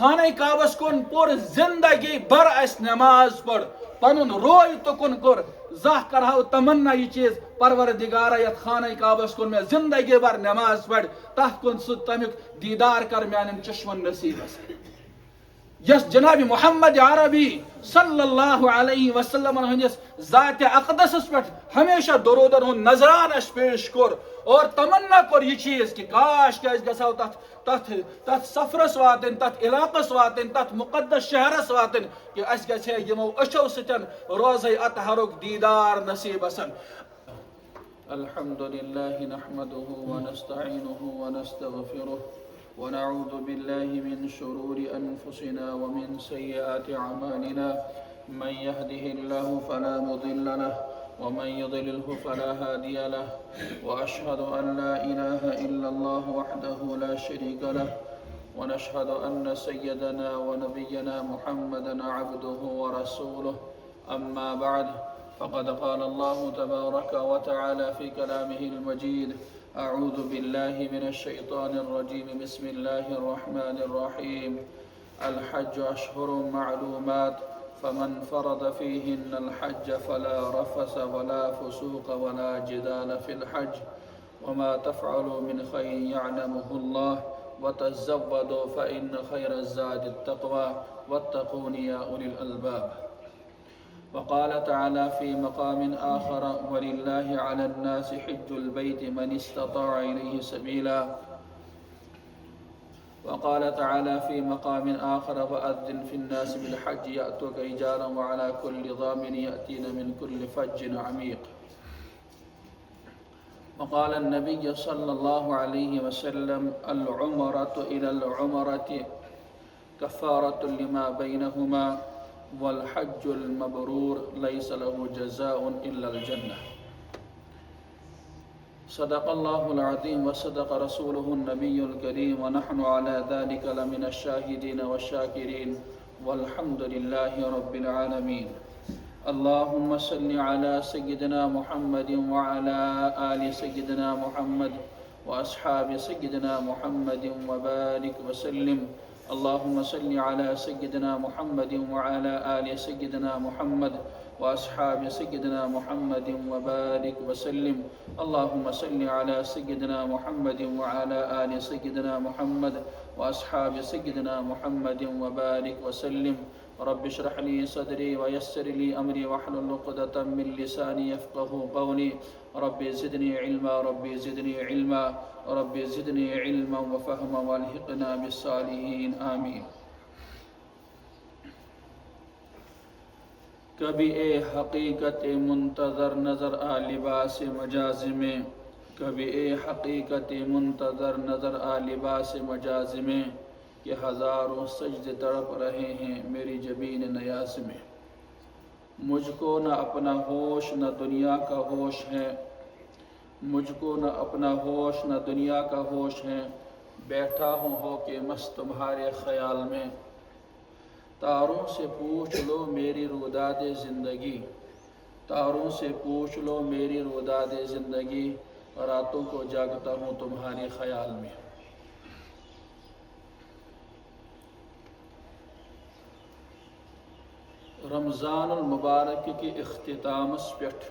خانہ کعبس کن پور زندگی بھر اس نماز پڑھ پنن روی تکن کر زہ کرہو تمنا یہ چیز پروردگارا یت خانہ کعبس کن میں زندگی بھر نماز پڑھ تحت کن سہ تمیک دیدار کر میان چشمن نصیب یس جناب محمد عربی صلی اللہ علیہ وسلم ہندس ذات اقدس پہ ہمیشہ درودن ہند نظران اس پیش کر اور تمنا کر یہ چیز کہ کاش کہ گھو تت سفرس واتن تت علاقس واتن تت مقدس شہرس واتن کہ اس گھے یمو اچھو ستن روزے اطہرک دیدار نصیب اسن الحمد للہ نحمده ونستعینه ونستغفره ونعوذ بالله من شرور أنفسنا ومن سيئات أعمالنا من يهده الله فلا مضل له ومن يضلله فلا هادي له وأشهد أن لا إله إلا الله وحده لا شريك له ونشهد أن سيدنا ونبينا محمدا عبده ورسوله أما بعد فقد قال الله تبارك وتعالى في كلامه المجيد أعوذ بالله من الشيطان الرجيم بسم الله الرحمن الرحيم الحج أشهر معلومات فمن فرض فيهن الحج فلا رفث ولا فسوق ولا جدال في الحج وما تفعلوا من خير يعلمه الله وتزودوا فإن خير الزاد التقوى واتقون يا أولي الألباب وقال تعالى في مقام آخر ولله على الناس حج البيت من استطاع إليه سبيلا وقال تعالى في مقام آخر وأذن في الناس بالحج يأتوك رجالا وعلى كل ضامن يأتين من كل فج عميق وقال النبي صلى الله عليه وسلم العمرة إلى العمرة كفارة لما بينهما والحج المبرور ليس له جزاء إلا الجنة صدق الله العظيم وصدق رسوله النبي الكريم ونحن على ذلك لمن الشاهدين والشاكرين والحمد لله رب العالمين اللهم صل على سيدنا محمد وعلى آل سيدنا محمد وأصحاب سيدنا محمد وبارك وسلم اللهم صل على سيدنا محمد وعلى آل سيدنا محمد وأصحاب سيدنا محمد وبارك وسلم اللهم صل على سيدنا محمد وعلى آل سيدنا محمد وأصحاب سيدنا محمد وبارك وسلم رب اشرح لي صدري ويسر لي أمري واحلل عقدة من لساني يفقهوا قولي ربي زدني علما ربي زدني علما ربي زدني علما وفهما والحقنا بالصالحين آمين کبھی اے حقیقت منتظر نظر آ لباس مجاز میں کبھی اے حقیقت منتظر نظر آ لباس مجاز میں کہ ہزاروں سجدے تڑپ رہے ہیں میری جبین نیاز میں مجھ کو نہ اپنا ہوش نہ دنیا کا ہوش ہے مجھ کو نہ اپنا ہوش نہ دنیا کا ہوش ہے بیٹھا ہوں ہو کے مست تمہارے خیال میں تاروں سے پوچھ لو میری روداد زندگی تاروں سے پوچھ لو میری روداد زندگی راتوں کو جاگتا ہوں تمہارے خیال میں رمضان المبارک کی اختتامس پٮ۪ٹھ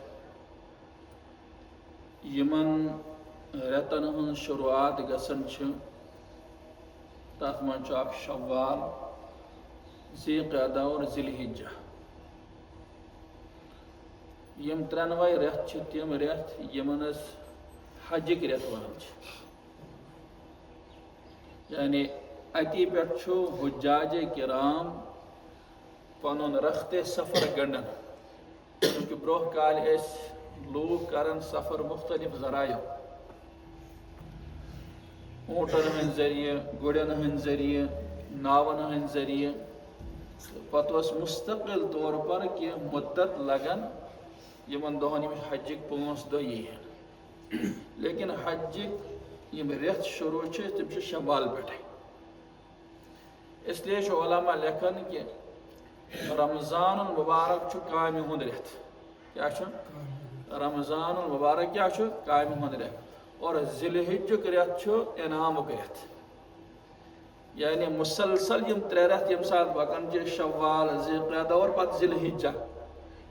یمن رٮ۪تن ہٕنٛز شروعات گژھان چھِ تتھ منٛز چھُ اکھ شوال ذی قعدہ اور ذی الحجہ یم ترٛٮ۪نوَے رٮ۪تھ چھِ تِم رٮ۪تھ یمن أسۍ حجٕکۍ رٮ۪تھ ونان چھِ یعنی اتی پٮ۪ٹھ چھُ حجاجِ کرام پنُن رختے سفر گنڈان چونکہ برونٛہہ کالہِ ٲسۍ لوٗکھ کران سفر مختلف ذرایعو اونٹن ہٕنٛدۍ ذریعہ گُرٮ۪ن ہٕنٛدۍ ذریعہ ناون ہٕنٛدۍ ذریعہ پتہٕ اوس مستقل طور پر کینٛہہ مدت لگان یمن دۄہن یِم حجٕکۍ 5 دۄہ یِہن لیکن حجٕکۍ یِم رٮ۪تھ شروع چھِ تِم چھِ شوال پٮ۪ٹھے اس لیے چھُ علماء لیکھان کہ رمضان المبارک چھُ کامہِ ہُنٛد رٮ۪تھ کیٛاہ چھُ رمضان المبارک کیٛاہ چھُ کامہِ ہُنٛد رٮ۪تھ اور ذی الحجُک رٮ۪تھ چھُ انعامُک رٮ۪تھ یعنی مسلسل یم 3 رٮ۪تھ یم سات پکان چھِ شوال ذی القعدہ اور پتہٕ ذی الحجہ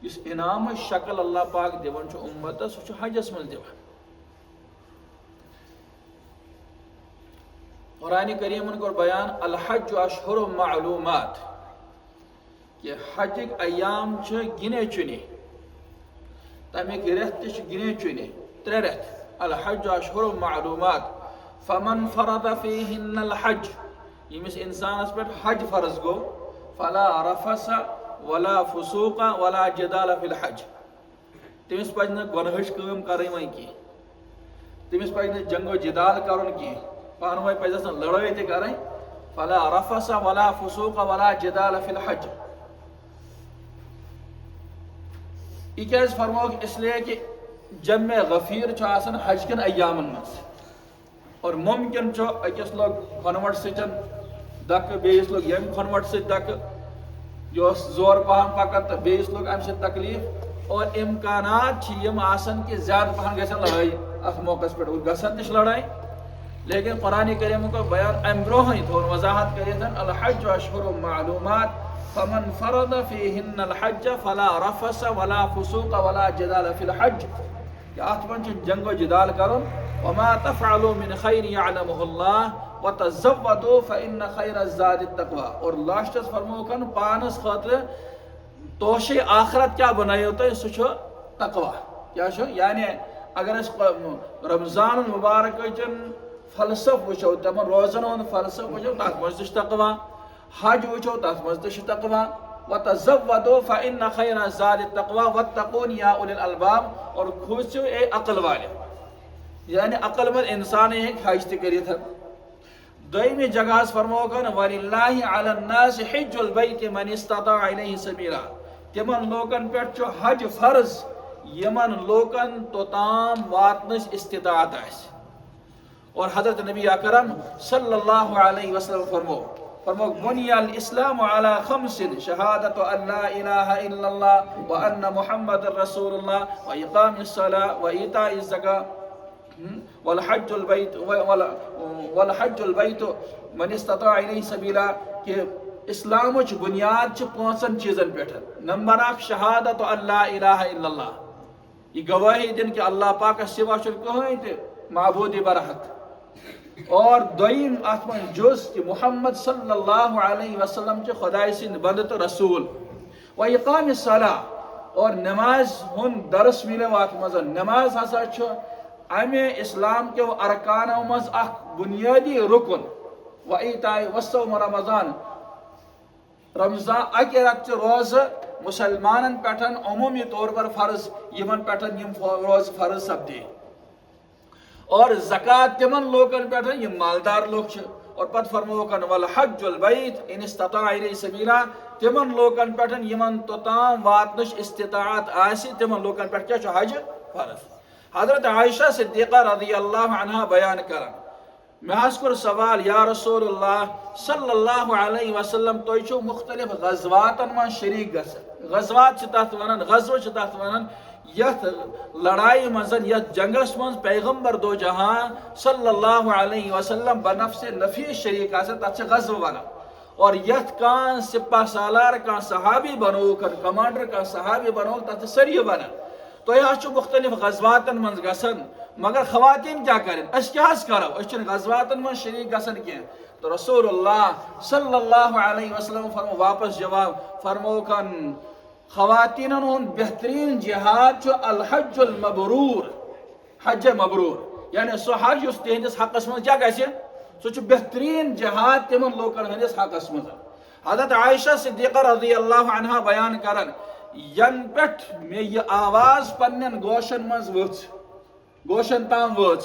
یُس انعام شکل اللہ پاک دِوان چھُ اُمتس سُہ چھُ حجس منٛز دِوان. قرآن کریمن کوٚر بیان الحج اشہر معلومات کہ حجک ایام چھِ گنے چُنے تمیک رٮ۪تھ تہِ چھِ گنے چُنے 3 رٮ۪تھ الحج اشہر معلومات فمن فرض فیہن الحج ییٚمِس انسانس پٮ۪ٹھ حج فرض گوٚو فلا رفث ولا فسوق ولا جدال فی الحج تٔمِس پزِ نہٕ گۄنہٕچ کٲم کرٕنۍ وۄنۍ کینٛہہ تٔمِس پزِ نہٕ جنگ و جدال کرُن کینٛہہ پانہٕ ؤنۍ پزٮ۪س نہٕ لڑٲے تہِ کرٕنۍ فلا رفث ولا فسوق ولا جدال فی الحج. یہ کیٛازِ فرموکھ اس لیے کہ جمع غفیر چھُ آسان حج کٮ۪ن ایامن منٛز اور ممکن چھُ أکِس لوگ کھۄنوٹ سۭتۍ دکہٕ بیٚیِس لوگ ییٚمہِ کھۄنوٹ سۭتۍ دکہٕ یہِ اوس زور پہم پکان تہٕ بیٚیِس لوگ امہِ سۭتۍ تکلیٖف اور امکانات چھِ یِم آسان کہ زیادٕ پہن گژھن لڑٲے اتھ موقعس پٮ۪ٹھ اور گژھان تہِ چھِ لڑٲے لیکن قرآن کریمُک بیان امہِ برونٛہٕے تھوٚوُن وضاحت کٔرِتھ الحج اشہر معلومات فمن فرض فیہن الحج فلا رفث ولا فسوق ولا جدال فی الحج کہ اتھ منٛز چھُ جنگ و جدال کرُن وما تفعلوا من خیر یعلمہ اللہ وتزودوا فإن خیر الزاد التقوی اور لاسٹس فرموکھن پانس خٲطرٕ توشے آخرت کیا بنٲیِو تُہۍ سُہ چھُ تقوی کیا چھُ یعنی اگر أسۍ رمضان المبارکٕچن فلسف وٕچھو تمن روزن ہُنٛد فلسف وٕچھو تتھ منٛز تہِ چھُ تقوی حج وٕچھو تتھ منٛز تہِ چھُ تقوی وتزودوا فإن خیر الزاد التقوی واتقون یا اولی الالباب اور کھوژِو اے عقل والے یعنی عقل مند انسان ہیٚکہِ حج تہِ کٔرِتھ. دویمہِ جگہس فرموکھن وللہ علی الناس حج البیت من استطاع الیہ سبیلا تمن لوکن پٮ۪ٹھ چھُ حج فرض یمن لوکن توتام واتنٕچ استطاعت آسہِ اور حضرت نبی اکرم صلی اللہ علیہ وسلم فرموک بنی الاسلام علی خمس شہادت ان لا الہ الا اللہ وان محمد رسول اللہ واقام الصلاۃ وایتاء الزکاۃ والحج البیت من استطاع الیہ سبیلا کہ اسلامچ بنیاد چھ 5 چیزن پہ. نمبر 1 شہادت ان لا الہ الا اللہ یہ گواہی دن کہ اللہ پاکس سوا چھُنہٕ کٕہٕنۍ تہِ معبوٗدِ برحق اور دویم اتھ منٛز جُز کہ محمد صلی اللہ علیہ وسلم چھِ خداے سٕنٛدۍ بنٛدٕ تہٕ رسوٗل واقام الصلاۃ اور نماز ہُنٛد درس مِلیو اتھ منٛز نماز ہسا چھُ امہِ اسلام کیو ارکانو منٛز اکھ بنیٲدی رُکُن وایتاء وصوم رمضان اکہِ رٮ۪تچہِ روزٕ مسلمانن پٮ۪ٹھ عموٗمی طور پر فرض یِمن پٮ۪ٹھ یِم روزٕ فرض سپدے اور زکات تمن لوکن پٮ۪ٹھ یِم مالدار لوک چھِ اور پتہٕ فرموکھن والحج البیت ان استطاع الیہ سبیلا تمن لوکن پٮ۪ٹھ یِمن توتام واتنٕچ استطاعت آسہِ تمن لوکن پٮ۪ٹھ کیٛاہ چھُ حج فرض. حضرت عائشہ صدیقہ رضی اللہ عنہا بیان کران مےٚ حظ کوٚر سوال یا رسول اللہ صلی اللہ علیہ وسلم تُہۍ چھِو مختلف غزواتن منٛز شریٖک گژھان غزوات چھِ تتھ ونان غزوہ چھِ تتھ ونان یتھ لڑائی منٛز یتھ جنگس منٛز پیغمبر دو جہاں صلی اللہ علیہ وسلم بنفس نفیس شریٖک آسان تتھ چھِ غزوہ ونان اور یتھ کانٛہہ سپاہ سالار کانٛہہ صحابی بنووُکھ کمانڈر کانٛہہ صحابی بنووُکھ تتھ چھِ سریہ ونان. تُہۍ حظ چھِو مختلف غزواتن منٛز گژھان مگر خواتین کیا کریں أسۍ کیٛاہ حظ کرو أسۍ چھِنہٕ غزواتن منٛز شریٖک گژھان کینٛہہ تو رسول اللہ صلی اللہ علیہ وسلم فرمو واپس جواب فرموکھن خواتینن ہُنٛد بہترین جہاد چھُ الحج المبرور حج مبرور یعنی سُہ حج یُس تِہنٛدِس حقس منٛز کیٛاہ گژھِ سُہ چھُ بہترین جہاد تِمن لوکن ہٕنٛدِس حقس منٛز. حضرت عائشہ صدیقہ رضی اللہ عنہا بیان کران ین پٮ۪ٹھ مےٚ یہِ آواز پننٮ۪ن گوشن منٛز ؤژھ گوشن تام وٲژ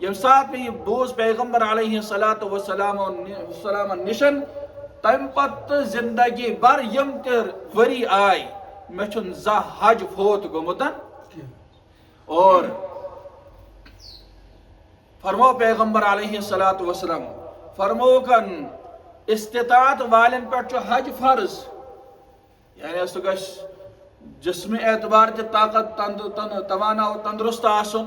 ییٚمہِ ساتہٕ مےٚ یہِ بوٗز پیغمبر علیہ الصلاۃ وسلامن نِشن تمہِ پتہٕ تہٕ زندگی بھر یِم تہِ ؤری آے مےٚ چھُنہٕ زانٛہہ حج فوت گوٚمُت اور فرمو پیغمبر علیہ الصلاۃ وسلام فرموکھن استطاعت والٮ۪ن پٮ۪ٹھ چھُ حج فرض یعنی سُہ گژھِ جسمہِ اعتبار تہِ طاقت توانا تندرست آسُن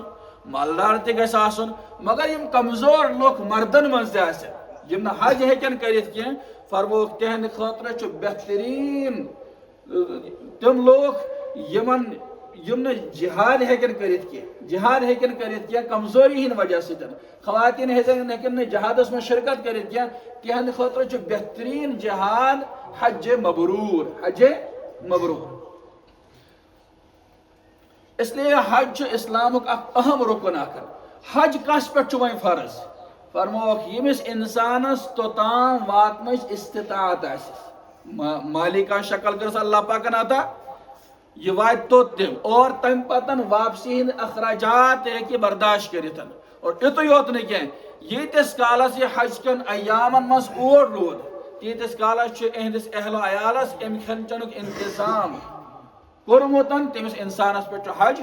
مالدار تہِ گژھِ آسُن مگر یِم کمزور لُکھ مردن منٛز تہِ آسن یم حج ہیکن کرت کی فرموک تہند خاطر چھ بہترین تم لوگ یم جہاد ہیکن کرت کی جہاد ہیکن کرت کی کمزوری ہند وجہ سے خواتین ہیکن جہادس میں شرکت کرت کی تہند خاطر چھ بہترین جہاد حج مبرور حج مبرور اس لیے حج اسلام اخ اہم رکن اخر حج کس پہ وی فرض فرموک یمس انسانس توتام واتنچ استطاعت مالی کا شکل کرس اللہ پاکن عطا یہ وات توت تم اور تم پتن واپسی ہند اخراجات ہیکہ برداشت کرتن اور اتو یوت نہ کی یتس کالس یہ حج کن ایامن مز اور رود تیتس کالس اہندس اہل و عیالس ام کھن چنک انتظام کورمتن تمس انسانس پہ حج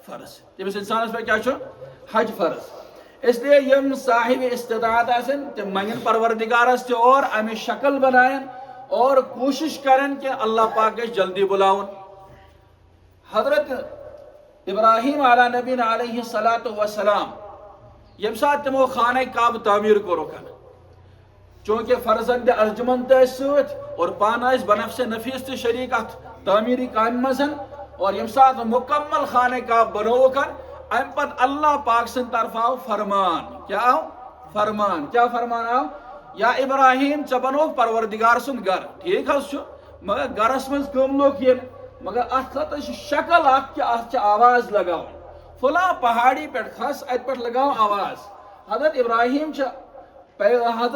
فرض تمس انسانس پہ کیا حج فرض اس لیے یم صاحب استطاعت آسن تم منگن پروردگارس تہ اور امی شکل بنائن اور کوشش کرن کہ اللہ پاک جلدی بلاؤن حضرت ابراہیم علی نبینا علیہ الصلاۃ والسلام یم سات تمو خانہ کعبہ تعمیر کورکن چونکہ فرزند ارجمند ست اور پان بنفس نفیس تہ شریک ات تعمیری کام مزن اور یم سات مکمل خانہ کعبہ بنوکن ام پت اللہ پاک سن طرف آو فرمان کیا آو فرمان کیا فرمان آو یا ابراہیم ژے بنوک پروردگار سن گھر ٹھیک حس مگر گرس مز کم لوگ ین مگر ات خاطر شکل اخ کہ ات آواز لگاؤ فلاں پہاڑی پہ کھس ات پہ لگاؤ آواز حضرت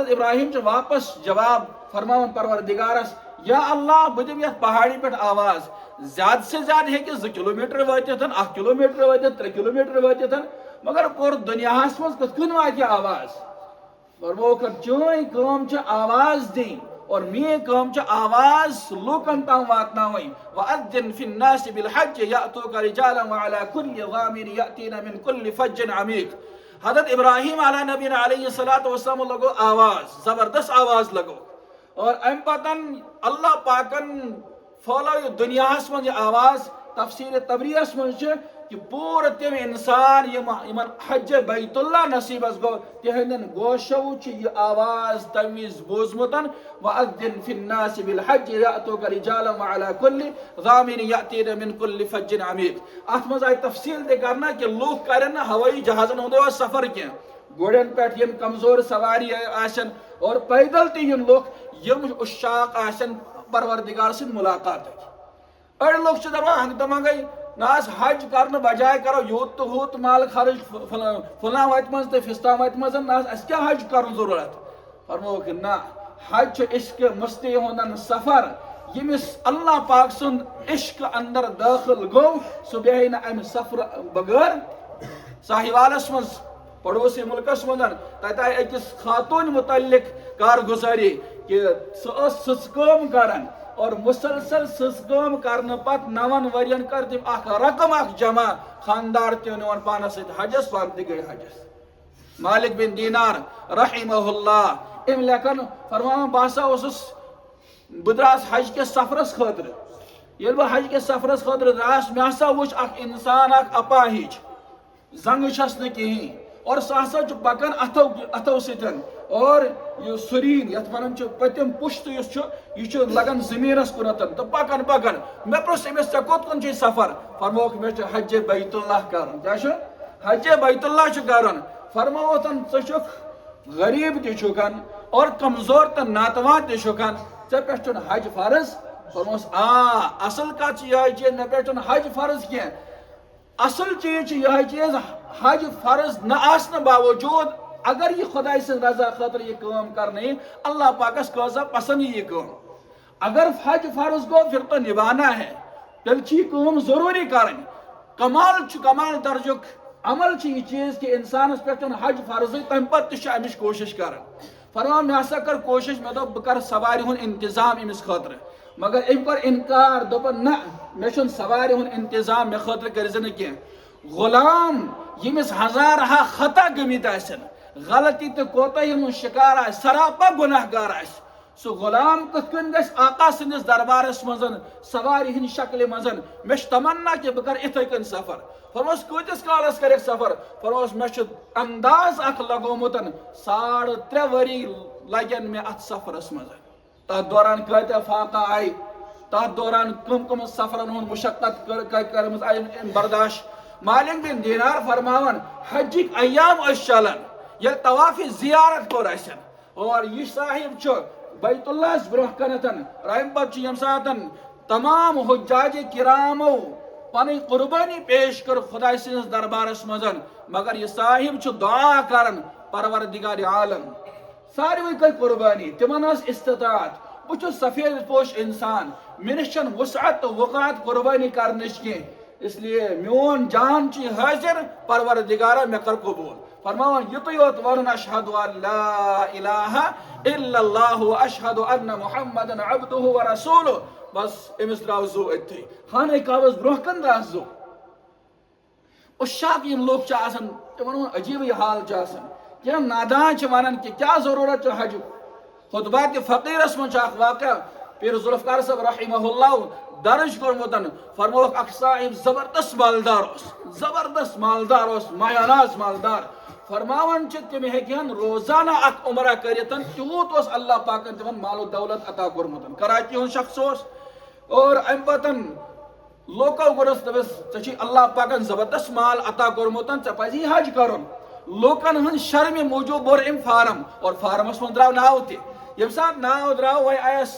ابراہیم واپس جواب فرماون پروردگارس یا اللہ بہ دم یتھ پہاڑی پہ آواز زیادہ سے زیادہ ہیکہ 2 کلومیٹر واتن 1 کلومیٹر واتن 3 کلومیٹر واتن مگر پور دنیاہس مز کت کن واتہ آواز فرموک چون کام چھ آواز دین اور میری کام چھ آواز لوکن تام واتناویں وَأَذِّن فِي النَّاسِ بِالْحَجِّ يَأْتُوكَ رِجَالًا وَعَلَى كُلِّ ضَامِرٍ يَأْتِينَ مِنْ كُلِّ فَجٍّ عَمِيقٍ حضرت ابراہیم علیہ نبینا علیہ الصلوۃ والسلام لگو آواز زبردست آواز لگو اور ام پتن اللہ پاکن پھولو دنیاہس من یہ آواز تفسیر تبریس من کہ پور تم انسان یمن حج بیت اللہ نصیبس گو تہندن گوشو یہ آواز تمیز بوزمتن وَأَذِّن فِي النَّاسِ بِالْحَجِّ يَأْتُوكَ رِجَالًا وَعَلَى كُلِّ ضَامِرٍ يَأْتِينَ مِنْ كُلِّ فَجٍّ عَمِيقٍ ات مز آئی تفصیل دے کرنا کہ لوگ کرن ہوائی جہازن ہند سفر کی گوڑن پہ یم کمزور سواری آسن اور پیدل تہ ین لوگ یم اشاق آسن پروردگار سن ملاقات اڑ لوگ چھ دپان ہنگ تمہ گئی ناس حج کرنے بجائے کرو یوت تو ہوت مال خرچ فلاں وت مز تو فستان وت مز ناس اس کیا حج کرن ضرورت فرمو کہ نہ حج عشق مستی ہندن سفر یمس اللہ پاک سن عشق اندر داخل گو سہ بیہی نہ ام سفر بغیر ساہیوالس مز پڑوسی ملکس مز تتہ آئی اکس خاتون متعلق کارگزاری کہ سہ سٕژ کٲم کران اور مسلسل سٕژ کٲم کرنے پت 9 ورین کر تم اخ رقم اخ جمع خاندار تہ نون پانس ست حجس پان تہ گئی حجس مالک بن دینار رحمہ اللہ ام لیکن فرمان باسا اوسس بدراس حج کے سفرس خاطر یل بہ حج کے سفرس خاطر دراس مے ہسا وچ اخ انسان اخ اپاہج زنگ چھس نہ کہین اور سہ ہسا چھ پکان اتھو ستن اور یہ سرین یت ونان چھ پتم پشت یس یہ لگان زمینس کنتن تو پکان پکان مے پرس امس ژے کوت کن چھ سفر فرموک مے چھ حج بیت اللہ کرن کیا چھ حج بیت اللہ چھ کرن فرموتن ژے چھکھ غریب تہ چھکن اور کمزور تہ ناتوان تہ چھکن ژے پہ چھ حج فرض فرموس اصل کت یہ چیز مے پہ حج فرض کی اصل چیز یہ چیز حج فرض نہ آسن باوجود اگر یہ خدا سے رضا خاطر یہ کام کرنے اللہ پاکس قضا پسند یہ کام اگر حج فرض گو پھر تو نبھانا ہے تیل یہ کام ضروری کریں کمال درجک عمل یہ چیز کہ انسانس پہ حج فرض تم پتہ امچ کوشش کران فرمان میں ہسا کر کوشش میں دو بہ سواری ہن انتظام امس خاطر مگر ام کر انکار دپن نہ مے چھن سواری ہن انتظام مے خاطر کرز نہ کی غلام یمس ہزارہا خطا گمت آسن غلطی تو کوتاہی ہن شکار آس سراپا گناہ گار آس سو غلام کت کن گژھِ آقا سندس دربارس مزن سواری ہن شکل مزن مے چھ تمنا کہ بہ کر اتھے کن سفر فرموس کۭتِس کالس کرک سفر فرموس مے چھ انداز اخ لگومتن 3.5 ؤری لگن میں ات سفرس مز تر دوران کتیا فاقہ آئی تر دوران کم سفرن ہند مشقت کرم برداشت مالک بن دینار فرماون حجک ایام اس چلان یل طواف زیارت کور اسن اور یہ صاحب بیت اللہ برہ کنتن رحم پت یم ساتن تمام حجاج کرامو پن قربانی پیش کر خدا سندس دربارس مزن مگر یہ صاحب دعا کرن پروردگار عالم ساروی کر قربانی تمن استطاعت بہ سفید پوش انسان منشن وسعت تو وقعت قربانی کرنچ کی اس لیے میون جان چی حاضر پروردگارہ میں کر قبول فرماون یوت یوت ورن اشہد ان لا الہ الا اللہ و اشہد ان محمد عبدہ و رسولہ بس امس درو زو اتھی خانہ کعبس برہ کن درا زو اس شاک یم لوگ آسان تمن عجیب یہ حال آسان کیا نادان ونان کہ کیا ضرورت حج خطبات فقیرس من اخ واقعہ پیر ذوالفقار صاحب رحمہ اللہ درج کورمتن فرموک اخ صاحب زبردست مالدار اس مایاناز مالدار فرماون تم ہن روزانہ اخ عمرہ کرتن تیوت اس اللہ پاکن تمن مال و دولت عطا کورمتن کراچی ہن شخص اس اور ام پتن لوکل گرس دبس ژے اللہ پاکن زبردست مال عطا کورمتن ژے پزی حج کرن لوکن ہن شرم موجود بور ام فارم اور فارمس من درو ناو تہ یم سات ناو درو وی آیس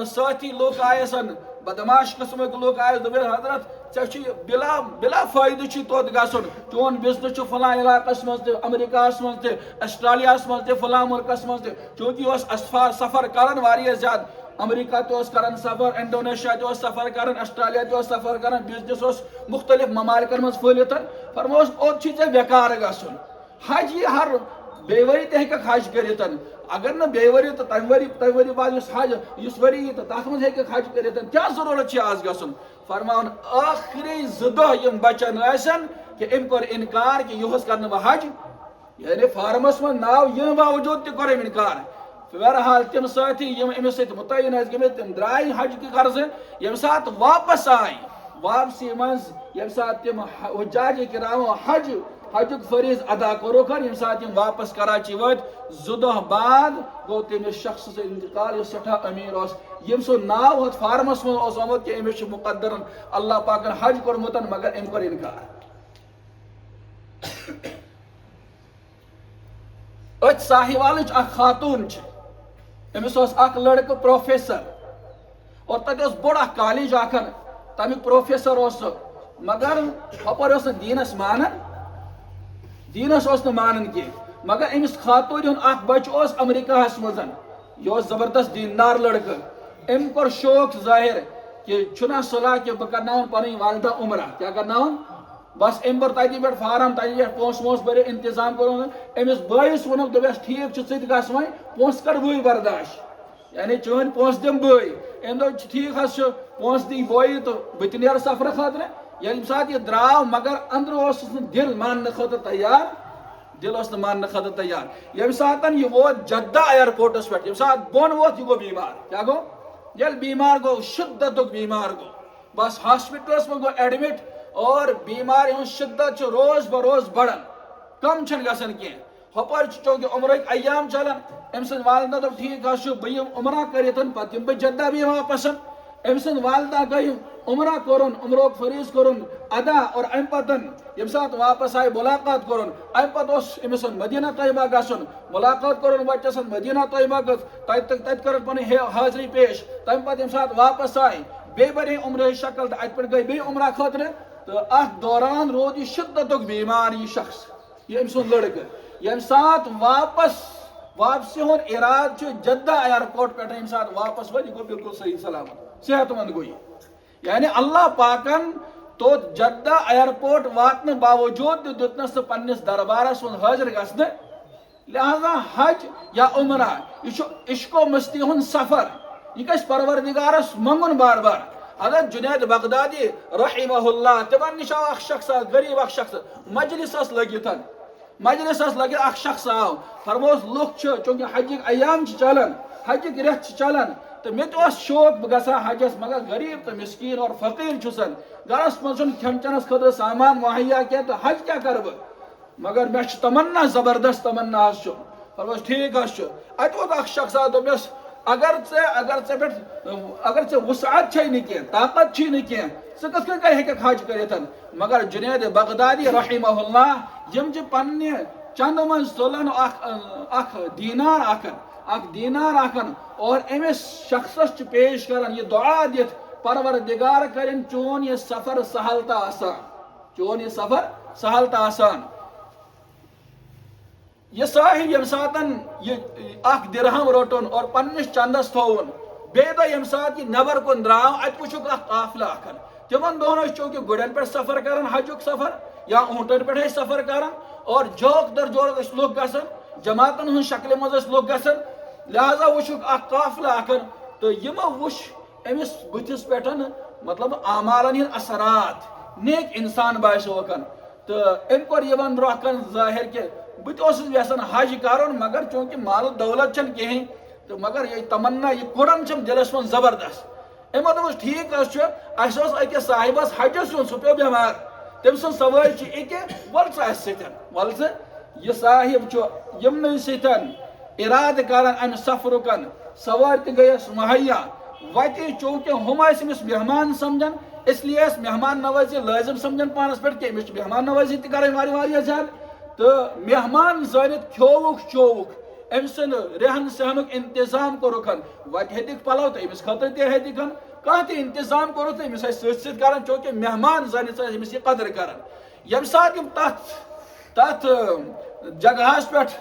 ساتھی لوگ آیسن بدماش قسمک لوگ آیس دبیر حضرت ژے بلا فائدہ چھ توت گژھن چون بزنس چھ فلان علاقس مز تہ امریکہس مز تہ آسٹریلیاہس مز تہ فلان ملکس مز تہ چونکہ سفر کرن واریاہ زیادہ امریکہ تہ کران سفر انڈونیشیا تہ سفر کران آسٹریلیا تہ سفر کران بزنس مختلف ممالکن مز پھہلتن فرموس اوت چھ ژے بیکار گژھن حج یہ ہر بے وری تہ ہیکھ حج کرتن اگر نہ بے وری تو تمہ وری بعد اس حج اس وری تو تات مز ہیکھ حج کرتن کیا ضرورت چھ آز گژھن فرماون آخری زدہ یم بچن آسن کہ ام کور انکار کہ یہس کرن بہ حج یعنی فارمس من ناو ین باوجود تہ کور انکار بہرحال تم ساتھی یم امس ست متعین آس گمت تم درائے حج کی قرض یم سات واپس آئی واپسی مز یم سات تم حجاج کرام حجک فریض ادا کرو کر یم سات یم واپس کراچی وت زدہ بعد گو تمس شخص سے انتقال اس سٹھا امیر اس یم سو ناو ہت فارمس من اس آمت کہ امس مقدرن اللہ پاکن حج کورمتن مگر ام کور انکار ات ساہیوالچ اخ خاتون چھ امس اخ لڑکہ پروفیسر اور تت بوڑ اخ کالج اخن تمیک پروفیسر اس مگر ہپر اس دینس مانن دینس اس مانن کی مگر امس خاتون ہن اخ بچ اس امریکہ ہس مزن یہ زبردست دیندار لڑکہ ام کور شوق ظاہر کہ چھنا صلاح کہ بہ کرناون پنن والدہ عمرہ کیا کرناون بس ام بر تتی پہ فارم تتی پہ پونس وونس بر انتظام کرو امس بائیس ونک دس ٹھیک ٹھیک گھس وی پونس کر بے برداشت یعنی چون پونس دم بے ام دپ ٹھیک حس پونس دی بوئی تو بہ تہ نیر سفر خاطر یل سات یہ دراو مگر اندر اس دل ماننے خاطر تیار دل اس ماننے خاطر تیار یم ساتن یہ ووت جدہ ایئرپورٹس پہ یم سات بون ووت یہ گو بیمار کیا گو یل بیمار گو شدت بیمار گو بس ہاسپٹلس میں گو ایڈمٹ اور بیماری ہن شدت روز بروز بڑھن کم چھن گژھن کی ہپر چونکہ عمرک ایام چلان ام سن والدہ دپ ٹھیک گھو بہ عمرہ کرتن پتہ بہ جدہ بھی واپس ام سن والدہ گئی عمرہ کرن عمرک فریض کرن ادا اور ام پتن یم سات واپس آئی ملاقات کرن ام پتہ اس ام سن مدینہ طیبہ گژھن ملاقات کرن بچہ سن مدینہ طیبہ گژھ تت کرن پن حاضری پیش تم پتہ یم سات واپس آئی بے بری عمرہ شکل ات پہ گئی بے عمرہ خاطر تو ات دوران رود یہ شدت بیمار یہ شخص یہ ام سن لڑکہ یم سات واپسی ہن اراد جدہ ایئرپورٹ پہ یم سات واپس وہ گو بالکل صحیح سلامت صحت مند گوئی یعنی اللہ پاکن تو جدہ ایئرپورٹ واتن باوجود دتنس پنس دربارس من حاضر گھن لہذا حج یا عمرہ یہ عشق و مستی ہن سفر یہ گھس پروردگارس منگن بار بار حضرت جنید بغدادی رحمہ اللہ تمن نش اخ شخص غریب اخ شخص مجلس لگتن مجلس لگت اخ شخص آو فرموس لوک چونکہ حجک ایام چلان حجک ریت چلان تو مت شوق بہ گژھا حجس مگر غریب تو مسکین اور فقیر چھسن گرس من کھین چنس خاطر سامان مہیا کی تو حج کیا کر بہ مگر مے تمنا زبردست تمنا فرموس ٹھیک ات ووت اخ شخص دس اگر ے وسعت چھ کی طاقت چھ کی ثہ کت کن ہیکھ حج کرت مگر جنید بغدادی رحمہ اللہ یم پنہ چند من تلن اخ دینار اخن اور امس شخصس پیش کران یہ دعا دت پروردگار کرن چون یہ سفر سہل تو آسان چون یہ سفر سہل تو آسان یہ ساحل یم ساتن یہ اخ درہم روٹن اور پنس چندس تھون بیٚیہِ دۄہ یم سات یہ نبر کن درٛاو ات وچھُکھ اخ قافلہ اکھن تمن دۄہن چونکہ گُرٮ۪ن پٮ۪ٹھ سفر کران حجُک سفر یا اونٹن پٮ۪ٹھ سفر کران اور جوک در جورک لُکھ گژھان جماعتن ہٕنٛز شکلہِ منٛز لُکھ گژھان لہذا وچھُکھ اخ قافلہ اکھن تو یمو وچھ امس بتھس پٮ۪ٹھ مطلب اعمالن ہٕنٛدۍ اثرات نیک انسان باسیوکن تو ام کور یمن برونٛہہ کن ظٲہر کہ بہٕ اوسُس یژھان حج کرُن مگر چونکہ مال و دولت چھنہٕ کہیٖنۍ تو مگر یہ تمنا یہ کڑن چھم دلس من زبردست امو دوٚپُس ٹھیک حظ اَسہِ اوس أکِس صاحبس حجس یُن سُہ پیوٚو بٮ۪مار تٔمۍ سٕنٛز سوٲرۍ چھِ أکیٛاہ وَل ژٕ اَسہِ سۭتۍ وَل ژٕ یہ صاحب چھُ یِمنٕے سۭتۍ ارادٕ کران امہِ سفرُک سوٲرۍ تہِ گٔیَس مہیا وتہِ چونکہ ہُم ٲسۍ أمِس مہمان سمجھان اس لیے ٲسۍ مہمان نوٲزی لٲزم سمجھان پانس پٮ۪ٹھ کہ أمِس چھِ مہمان نوٲزی تہِ کرٕنۍ واریاہ زیادٕ تو مہمان زٲنِتھ کھیووُکھ چووُکھ أمۍ سُنٛد رہن سہنُک انتظام کوٚرُکھ وتہِ ہیٚتِکھ پلو تو أمِس خٲطرٕ تہِ ہیٚتِکھ کانٛہہ تہِ انتظام کوٚرُکھ أمِس ٲسۍ سۭتۍ سۭتۍ کران چونکہ مہمان زٲنِتھ ٲسۍ أمِس یہِ قدر کران ییٚمہِ ساتہٕ یِم تتھ جگہس پٮ۪ٹھ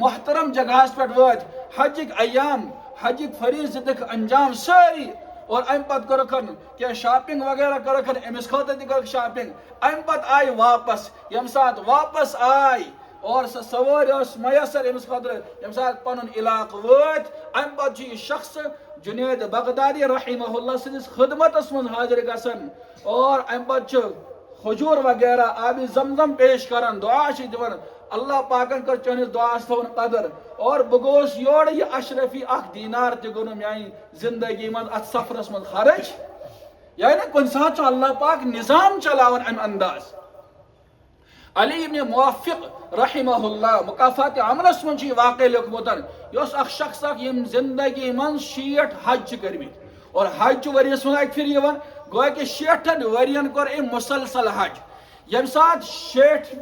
محترم جگہس پٮ۪ٹھ وٲتۍ حجٕکۍ ایام حجٕکۍ فریٖضہٕ دِتِکھ انجام سٲری اور امہ پتہٕ کٔرٕکھ کینٛہہ شاپنگ وغیرہ کٔرٕکھ أمِس خٲطرٕ تہِ کٔرٕکھ شاپنگ امہ پتہٕ آیہِ واپس ییٚمہِ ساتہٕ واپس آے اور سۄ سوٲرۍ ٲس میسر أمِس خٲطرٕ ییٚمہِ ساتہٕ پنُن علاقہٕ وٲتۍ امہ پتہٕ چھُ یہِ شخص جنید بغدادی رحمہ اللہ سٕنٛدِس خدمتس منٛز حٲضِر گژھان اور امہ پتہٕ چھُ کھجور وغیرہ آبِ زمزم پیش کران دعا چھِ دِوان اللہ پاکن کر چٲنِس دعاس تھاوُن قدر اور بہٕ گوٚوُس یورٕ یہِ اشرفی اکھ دینار تہِ گوٚو نہٕ میانہِ زندگی منٛز اتھ سفرس منٛز خرچ یعنی کُنہِ ساتہٕ چھُ اللہ پاک نظام چلاوان امہِ انداز علی ابن موافق رحمہ اللہ مقافات عملس من یہ واقع لیوکھمُت یس اخ شخص اکھ یم زندگی من 60 حج کرمت اور حج ورس من اکہ پھر یوان گویا کہ 60 ورین کور ام مسلسل حج یم سات 60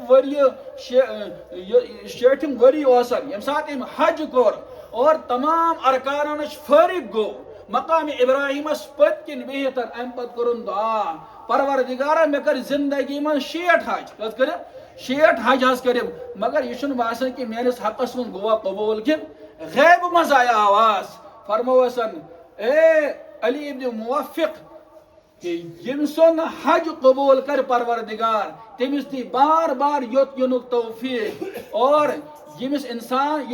وری اوسن یم سات ام حج کور اور تمام ارکانن فارغ گو مقام ابراہیمس پت کن بہت ام پت کرن دعا پروردگارا مے کر زندگی من 60 حج کت کر 60 حج حس کرم مگر یہ باسان کہ میانس حقس من گوا قبول کن غیب مز آیا آواز فرموسن اے علی ابن موافق کہ یم سن حج قبول کر پروردگار تمس دی بار بار یوت ینک توفیق اور یمس انسان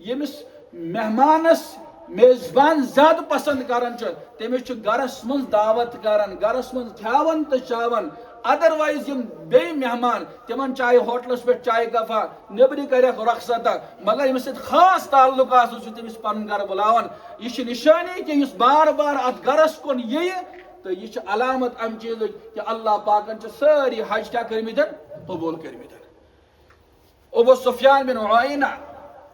یمس مہمانس میزبان زیادہ پسند کران تمس گرس من دعوت کران گرس من کھیاون تو چاون ادروائز یم بی مہمان تمن چاہے ہوٹلس پہ چائے گفا نبری کرک رخصت مگر یمس سۭتۍ خاص تعلق آسو تمس پن گھر بلاوان یہ نشانی کہ اس بار بار ات گرس کن یہ تو یہ علامت ام چیز کہ اللہ پاکن ساری حج کیا کرمت قبول کرمت ابو سفیان بن عیینہ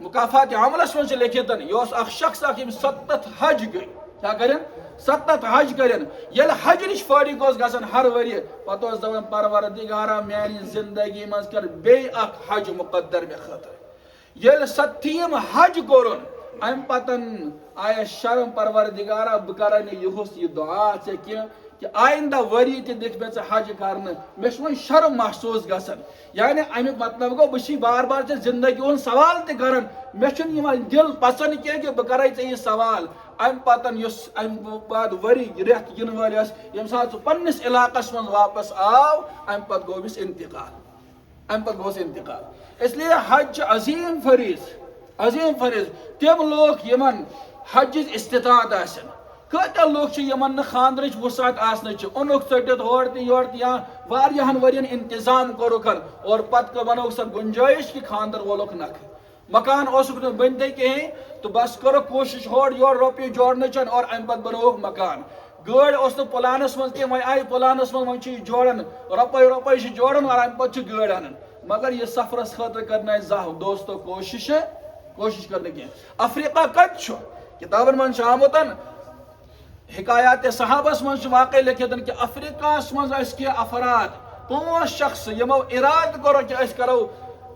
مقافات عملس من لکھت یہ اخ شخص اخ 70 حج گئی کیا کرن 70 حج کرن یل حج نش فارغ اوس گژھان ہر وری پتہ اوس دپان پروردگارا میانی زندگی مز کر بی اخ حج مقدر مے خاطر یل 70 حج کورن ام پتن آیا شرم پروردگارا بہ کرن یہ دعا ژے کہ آئندہ وری تہ دکھ مے حج کرنے مے وۄنۍ شرم محسوس گژھان یعنی امیک مطلب گو بہ بار بار زندگی ہند سوال تہ کران مے دل پسند کی کہ بہ کرے یہ سوال ام پتن ام بعد وری رت ین ول یم سات پنس علاقس من واپس آو ام پت گوس انتقال اس لیے حج عظیم فریض تم لوگ یمن حج استطاعت آسن کتیا لوگ یمن خاندرچ وسعت آسنچ اونک ژٹت ہور تہ یور تہ یا واریاہن ورین انتظام کورکن اور پتہ بنوک سا گنجائش کہ خاندر وولک نکھ مکان اوسک نہ بنتے کہیں تو بس کرو کوشش ہور یور روپیے جوڑنچن اور ام پتہ بنوک مکان گاڑ اس پلانس من کہ وی آئی پلانس من وی جوڑان روپے جوڑان اور ام پتہ گاڑ انان مگر یہ سفرس خاطر کرنا زاہ دوستو کوشش کرنے کی افریقہ کت چھو کتابن من آمتن حکایات صحابس من واقع لکھتن کہ افریقہ من کی افراد 5 شخص یمو اراد کرو کہ اس کرو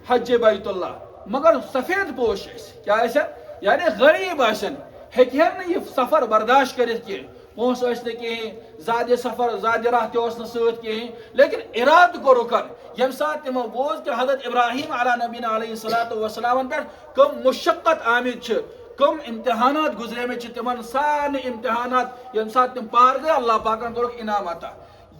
حج بیت اللہ مگر سفید پوش کیا ایسا یعنی غریب آسن ہیکن یہ سفر برداشت کرت کی پونس ٲسۍ نہٕ کِہیٖنۍ زیادٕ سفر زیادٕ راہ تہِ اوس نہٕ سۭتۍ کِہیٖنۍ لیکن ارادٕ کوٚرُکھ ییٚمہِ ساتہٕ تِمو بوز کہ حضرت ابراہیم علیٰ نبینا علیہ الصلوۃ والسلام پٮ۪ٹھ کم مشقت آمٕتۍ چھِ کم امتحانات گزریمٕتۍ چھِ تِمن سارنٕے امتحانات ییٚمہِ ساتہٕ تِم پار گٔے اللہ پاکن کوٚرُکھ انعام عطا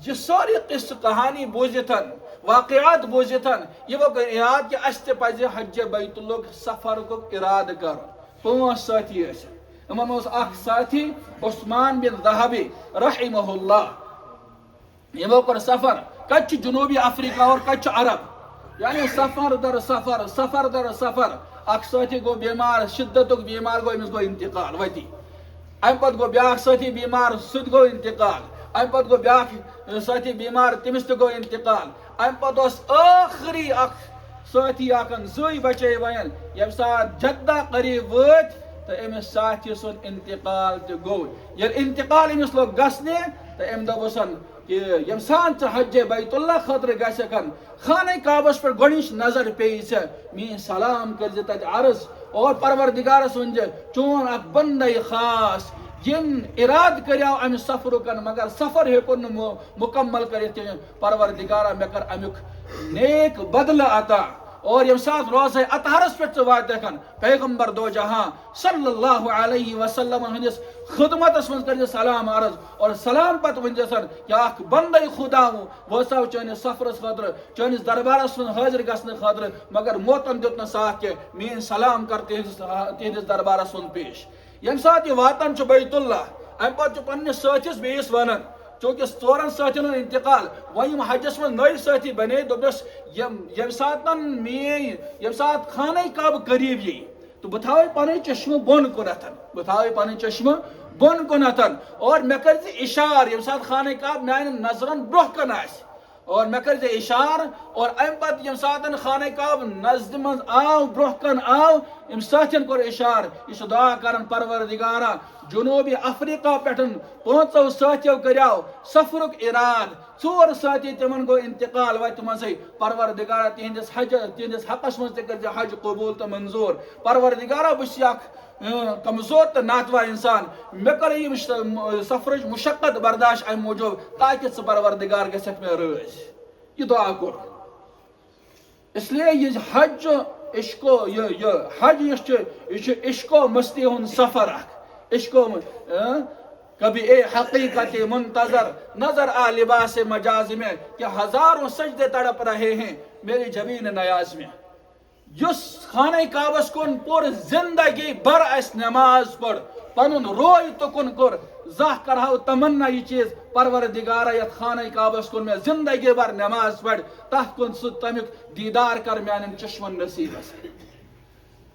یہ ساری قصہ کہانی بوزتن واقعات بوزتن یہ وہ اراد کہ اس تہِ پزِ حج بیت اللہ سفر کو ارادہ کرُن 5 ساتھی ٲسۍ امن اوس اخ ساتھی عثمان بن ذہبی رحمہ اللہ یمو کر سفر کچھ جنوبی افریقہ اور کچھ عرب یعنی سفر در سفر سفر در سفر اخ ساتھی گو بیمار شدتک بیمار گو امس گو انتقال وتی ام پت گو بیاکھ ساتھی بیمار سد گو انتقال ام پت گو بیاکھ ساتھی بیمار تمس تہ گو انتقال ام پت اس آخری اخ ساتھی اکن زوی بچے وین یم سات جدہ قریب وٲتۍ تو امس ساتھی سن انتقال تہ گو یل انتقال امس لوگ گسنے تو ام دپسن کہ یم سان ژٕ حج بیت اللہ خاطر گژھکن خانہ کعبس پر گۄڈنِچ نظر پیٚیی ژےٚ میٲنۍ سلام کٔرزِ تتہِ عرض اور پروردگارس ونزِ چون اکھ بندے خاص یم اراد کریو امہ سفرکن مگر سفر ہیکن مکمل کرت کینٛہہ پروردگارا مے کر امیُک نیک بدلہ عطا اور یم سات روزہ اطہرس پہ ژٕ واتکن پیغمبر دو جہاں صلی اللہ علیہ وسلم ہندس خدمتس من کر سلام عرض اور سلام پتہ ونجسن کہ اخ بندے خدا وہ سو چانس سفرس خاطر چانس دربارس من حاضر گھنہ خاطر مگر موتن دیت نہ ساتھ کہ مین سلام کر تہندس دربارس من پیش یم سات یہ واتن بیت اللہ ام پتہ پنس ساتھیس بیس ونان چونکہ 4 ساتھین انتقال ویم حجس من نئی ساتھی بنے دس یم سات خانہ کعبہ قریب یی تو بہ تھاوے پن چشمہ بون کنتھن بون کنتھن اور مے کر اشار یم سات خانہ کعبہ میان نظرن برہ کن آس اور مے کر اشار اور ام پتہ یم سات خانہ کعبہ نزد من آو برہ کن آو ام ساتھین کور اشار یہ دعا کرن پروردگارا جنوبی افریقہ پٹھن 5 ساتھیو کریو سفرک اراد 4 ساتھی تمن گو انتقال وت مزے پروردگارا تہندس حقس مز تہ حج قبول تو منظور پروردگارا بس کمزور تو ناتوا انسان مے کر سفرچ مشقت برداشت ام موجوب تاکہ ثہ پروردگار گژھکھ مے رٲضۍ یہ دعا کور اس لیے یہ حج عشقو یہ حج یہ عشقو مستی ہن سفر اخ عشقو کبھی اے حقیقت منتظر نظر آ لباس مجاز میں کہ ہزاروں سجدے تڑپ رہے ہیں میری جبین نیاز میں یس خانہ کعبس کن پور زندگی بر اس نماز پڑھ پنن روی تکن کر زاہ کرہو تمنا یہ چیز پروردگارا یت خانہ کعبس کن میں زندگی بر نماز پڑھ تحت کن سہ تمیک دیدار کر میان چشمن نصیبس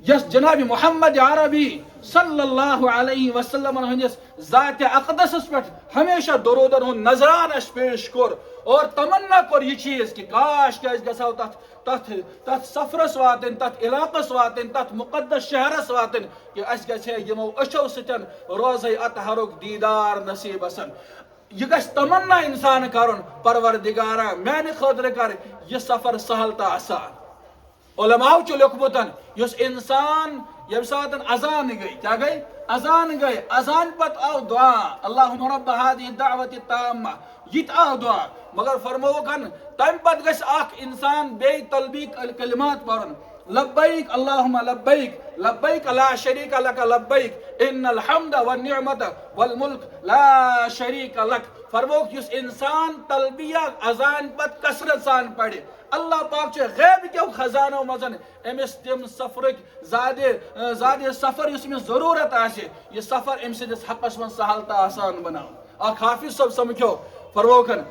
یس جناب محمد عربی صلی اللہ علیہ وسلم ہندس ذات اقدس پہ ہمیشہ درودن ہند نظران اس پیش کور اور تمنا کور یہ چیز کہ کاش کہ گژھو تت سفرس واتن تت علاقس واتن تت مقدس شہرس واتن کہ اس گژھے یمو اچھو ستن روزہ اطہرک دیدار نصیب گژھن یہ گژھِ تمنا انسان کرن پروردگارا میانہ خاطر کر یہ سفر سہل تو آسان علماء چھ لیوکھمُتن یس انسان یم سات اذان گئی کیا گئی اذان پت آو دعا اللہم رب هذه الدعوة التامة یہ آو دعا مگر فرموکن تم پت گژھِ اخ انسان بے تلبیق کلمات پڑھن لبیک اللہم لبیک لبیک لا شریک لک لبیک ان الحمد والنعمت والملک لا شریک لک فرموک یس انسان تلبیہ اذان پت کثرت سان پڑھے اللہ پاک چھ غیب کیو خزانو مزن امس تم سفرک زیادہ سفر اس میں ضرورت آسے یہ سفر ام سندس حقس من سہل تو آسان بناو اخ حافظ صاحب سمکھو فروکن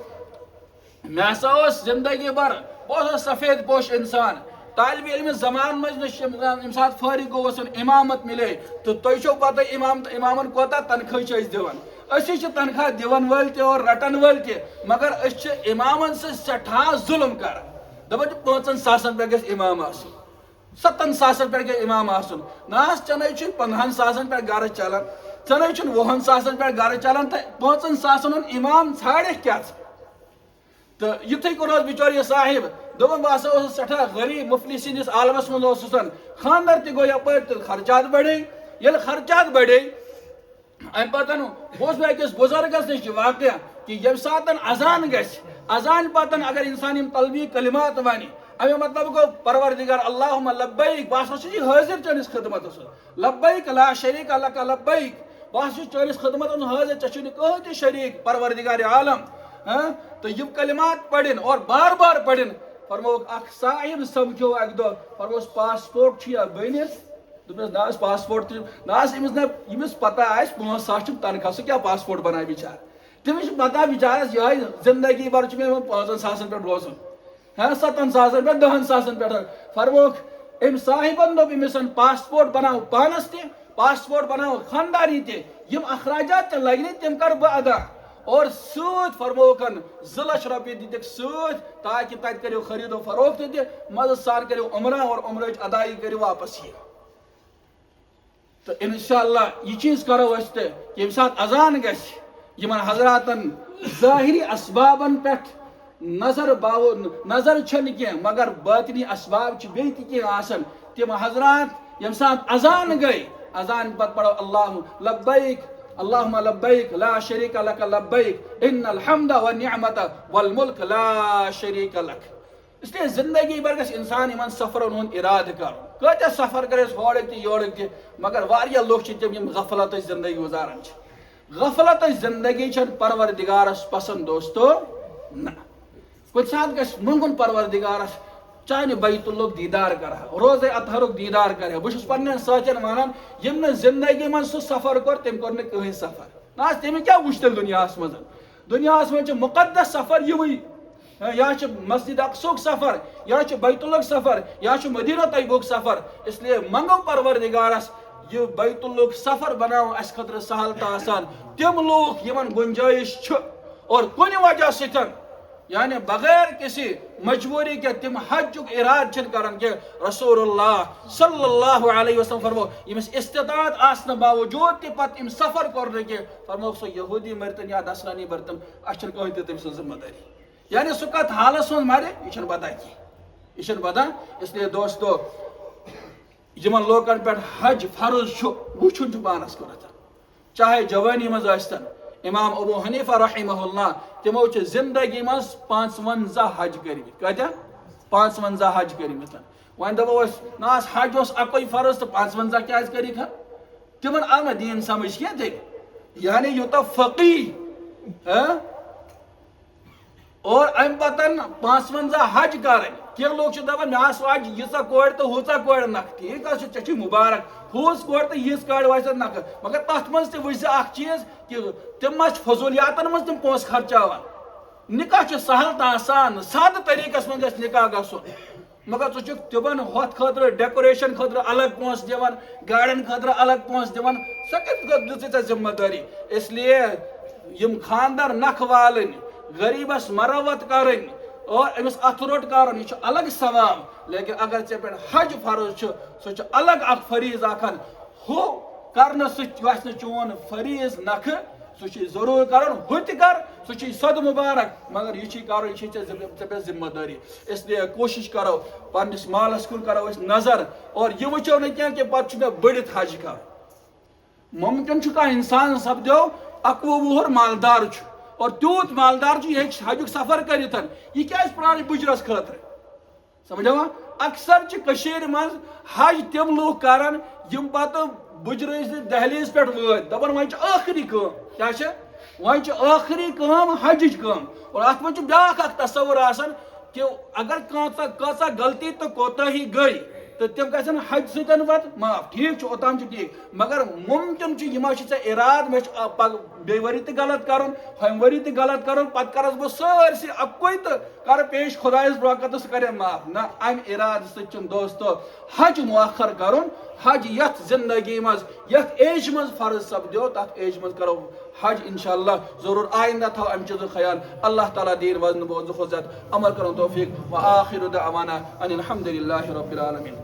میں ہسا زندگی بھر بہت سفید پوش انسان طالب علم زمان مجھ ام سات فارغ گوس امامت ملے تو تھی چھو پتہ امامن کوتا تنخواہ دان اسی تنخواہ دون ول تہ اور رٹن ول تہ مگر اس امامن سے سٹھا ظلم کر دپان 5 ساسن پہ گژھِ امام آسُن 7 ساسن پہ گژھِ امام آسُن نا چنے 15 ساسن پہ گھر چلان چنے 20 ساسن پہ گھر چلان تو 5 ساسن ہُنٛد امام ژھانڈِ کیا تو یتھے کن بچور یہ صاحب دپان بہٕ ہسا اوسُس سٹھاہ غریب مفلس سٕنٛدِس عالمس منٛز اوسُس خاندر تہِ گوٚو یپٲرۍ تہٕ خرچات بڑے ییٚلہِ خرچات بڑے امہ پتن بوز بہٕ أکِس بزرگس نش واقعہ کہ ییٚمہِ ساتہٕ اذان گژھِ اذان پتن اگر انسان یم تلبی کلمات ونہِ امی مطلب گو پروردگار اللہم لبیک بہٕ ہسا چھُس حٲضر چٲنِس خدمتس لبیک لا شریک لک لبیک بہٕ ہسا چھُس چٲنِس خدمتس منٛز حٲضر ژےٚ چھُے نہٕ کٕہۭنۍ تہِ شریک پروردگار عالم تو یم کلمات پڑھن اور بار بار پڑھن فرموک اخ صاحب سمکھو اک دۄہ فرموس پاسپورٹ چھُیا بٔنِتھ دوٚپنس نا پاسپورٹ تہِ نا ییٚمِس پتہ آسہِ 5 ساس چھُم تنخواہ سُہ کیٛاہ پاسپورٹ بنایہِ بِچار تٔمِس چھُ پتہ بِچارس یِہوٚے زندگی بھر چھُ مےٚ 5 ساسن پٮ۪ٹھ روزُن 7 ساسن پٮ۪ٹھ 10 ساسن پٮ۪ٹھ فرموک أمۍ صاحبن دوٚپ أمِس پاسپورٹ بناو پانس تہِ پاسپورٹ بناو خانداری تہِ یم اخراجات تہِ لگنہِ تِم کرٕ بہٕ ادا اور سۭتۍ فرموکن 2 لچھ رۄپیہِ دِتِکھ سۭتۍ تاکہِ تتہِ کٔرِو خرید و فروخت تہِ مزٕ سان کٔرِو عمرہ اور عمرٕچ ادٲیی کٔرِو واپس یہِ تو انشاءاللہ یہ چیز کرو اس تہِ ییٚمہِ ساتہٕ اذان گژھِ یمن حضراتن ظاہری اسبابن پٮ۪ٹھ نظر چھنہٕ کینٛہہ مگر باطنی اسباب چھِ بیٚیہِ تہِ کینٛہہ آسان تِم حضرات ییٚمہِ ساتہٕ اذان گٔے اذان پتہٕ پڑھو اللہم لبیک اللہم لبیک لا شریک لک لبیک ان الحمد والنعمت والملک لا شریک لک اس لیے زندگی بھر گژھِ انسان یمن سفرن ہُنٛد ارادٕ کرُن کۭتیاہ سفر کرِ أسۍ ہورٕکۍ تہِ یورٕکۍ تہِ مگر واریاہ لُکھ چھِ تِم یم غفلتٕچ زندگی گُزاران چھِ غفلتٕچ زندگی چھنہٕ پروردگارس پسند دوستو نہ کُنہِ ساتہٕ گژھِ منگُن پروردگارس چانہِ بیت اللُک دیدار کرہا روزے اطہرُک دیدار کرہا بہٕ چھُس پننٮ۪ن سۭتٮ۪ن ونان یم نہٕ زندگی منٛز سُہ سفر کوٚر تٔمۍ کوٚر نہٕ کٕہۭنۍ سفر نہ تٔمۍ کیٛاہ وٕچھ تیٚلہِ دُنیاہس منٛز دُنیاہس منٛز چھُ مُقدس سفر یِوٕے یا چھُ مسجد اقصاہُک سفر یا چھُ بیت اللُک سفر یا چھُ مدینہ طیبہُک سفر اس لیے منگو پروردگارس یہ بیت اللُک سفر بناو اس خٲطرٕ سہل تہٕ آسان تِم لوٗکھ یمن گنجٲیش چھُ اور کُنہِ وجہ سۭتۍ یعنی بغیر کسی مجبوری کے تم حجُک اراد چھن کران کہ رسول اللہ صلی اللہ علیہ وسلم فرمو یمس استطاعت آسنہٕ باوجود تہِ پتہٕ یم سفر کوٚر نہٕ کینٛہہ فرموکھ سُہ یہودی مرتن یا نصرانی مرتن اَسہِ چھنہٕ کٕہۭنۍ تہِ تٔمۍ سٕنٛز ذمہٕ دٲری یعنی سُہ کتھ حالس منٛز مرِ یہِ چھنہٕ پتہ کینٛہہ یہِ چھنہٕ پتہ اس لیے دوستو یمن لوکن پٮ۪ٹھ حج فرض چھُ وٕچھُن چھُ پانس کُنتھ چاہے جوانی منٛز ٲسۍتن امام ابو حنیفہ رحمہ اللہ تمو چھِ زندگی منٛز 55 حج کٔرمٕتۍ کۭتیاہ 55 حج کٔرمٕتۍ وۄنۍ دپو أسۍ نہ حج اوس اکوے فرض تہٕ 55 کیٛازِ کٔرِکھ تمن آو نہٕ دیٖن سمجھ کینٛہہ تیٚلہِ یعنی یوٗتاہ فقیح اور امہِ پتن 55 حج کرٕنۍ کینٛہہ لوٗکھ چھِ دپان مےٚ آسہٕ واجہِ ییٖژاہ کورِ تہٕ ہُژاہ کورِ نکھٕ ٹھیٖک حظ چھُ ژےٚ چھُے مُبارک ہُژ کورِ تہٕ یِژھ کورِ وٲژ نکھٕ مگر تتھ منٛز تہِ وٕچھ زِ اکھ چیٖز کہ تِم ما چھِ فضوٗلیاتن منٛز تِم پونٛسہٕ خرچاوان نکاح چھُ سہل تہٕ آسان سادٕ طریٖقس منٛز گژھِ نکاح گژھُن مگر ژٕ چھُکھ تِمن ہۄتھ خٲطرٕ ڈیکوریشن خٲطرٕ الگ پونٛسہٕ دِوان گاڑٮ۪ن خٲطرٕ الگ پونٛسہٕ دِوان سۄ کتھ دِژٕے ژےٚ ذمہٕ دٲری اس لیے یم خاندر نکھٕ والٕنۍ غریبس مروت کرٕنۍ اور امس اتھ روٹ کرُن یہ الگ ثواب لیکن اگر ژےٚ پٮ۪ٹھ حج فرض چھُ سُہ چھُ الگ اکھ فریض اکھن ہُہ کرنہٕ سۭتۍ گژھِ نہٕ چون فریض نکھٕ سُہ چھُے ضروٗر کرُن ہُہ تہِ کر سُہ چھُے سۄدٕ مُبارک مگر یہِ چھُے کرُن یہِ چھے ژےٚ پٮ۪ٹھ ذمہٕ دٲری اس لیے کوٗشش کرو پننس مالس کُن کرو أسۍ نظر اور یہِ وٕچھو نہٕ کینٛہہ کہِ پتہٕ چھُ مےٚ بٔڑِتھ حج کرُن ممکن چھُ کانٛہہ انسان سپدیو 21 وُہُر مالدار چھُ اور تیوٗت مالدار چھُ یہِ ہیٚکہِ حجُک سفر کٔرِتھ یہِ کیٛازِ پرٛارِ بُجرس خٲطرٕ سمجھوا اکثر چھِ کٔشیٖرِ منٛز حج تِم لوٗکھ کران یم پتہٕ بُجرٕچ دہلیٖز پٮ۪ٹھ وٲتۍ دپان وۄنۍ چھِ ٲخری کٲم کیٛاہ چھِ وۄنۍ چھِ ٲخری کٲم حجٕچ کٲم اور اتھ منٛز چھُ بیٛاکھ اکھ تصوُر آسان کہ اگر کۭژاہ غلطی تہٕ کوتٲہی گٔے تہٕ تِم گژھن حج سۭتۍ پتہٕ معاف ٹھیٖک چھُ اوٚتام چھُ ٹھیٖک مگر ممکن چھُ یہِ ما چھُ ژےٚ ارادٕ مےٚ چھُ بیٚیہِ ؤری تہِ غلط کرُن ہُمہِ ؤری تہِ غلط کرُن پتہٕ کرس بہٕ سٲرسٕے اکوے تہٕ کرٕ پیش خۄدایس برونٛہہ تہٕ سُہ کرِ معاف نہ امہِ ارادٕ سۭتۍ چھُنہٕ دوستو حج مؤخر کرُن حج یتھ زندگی منٛز یتھ ایجہِ منٛز فرض سپدیو تتھ ایجہِ منٛز کرو حج انشاءاللہ ضرور آئندہ تھا ام چیزو خیال اللہ تعالیٰ دیر وزن بوزخ وزت عمل کرن توفیق و آخر دعوانا ان الحمدللہ رب العالمین.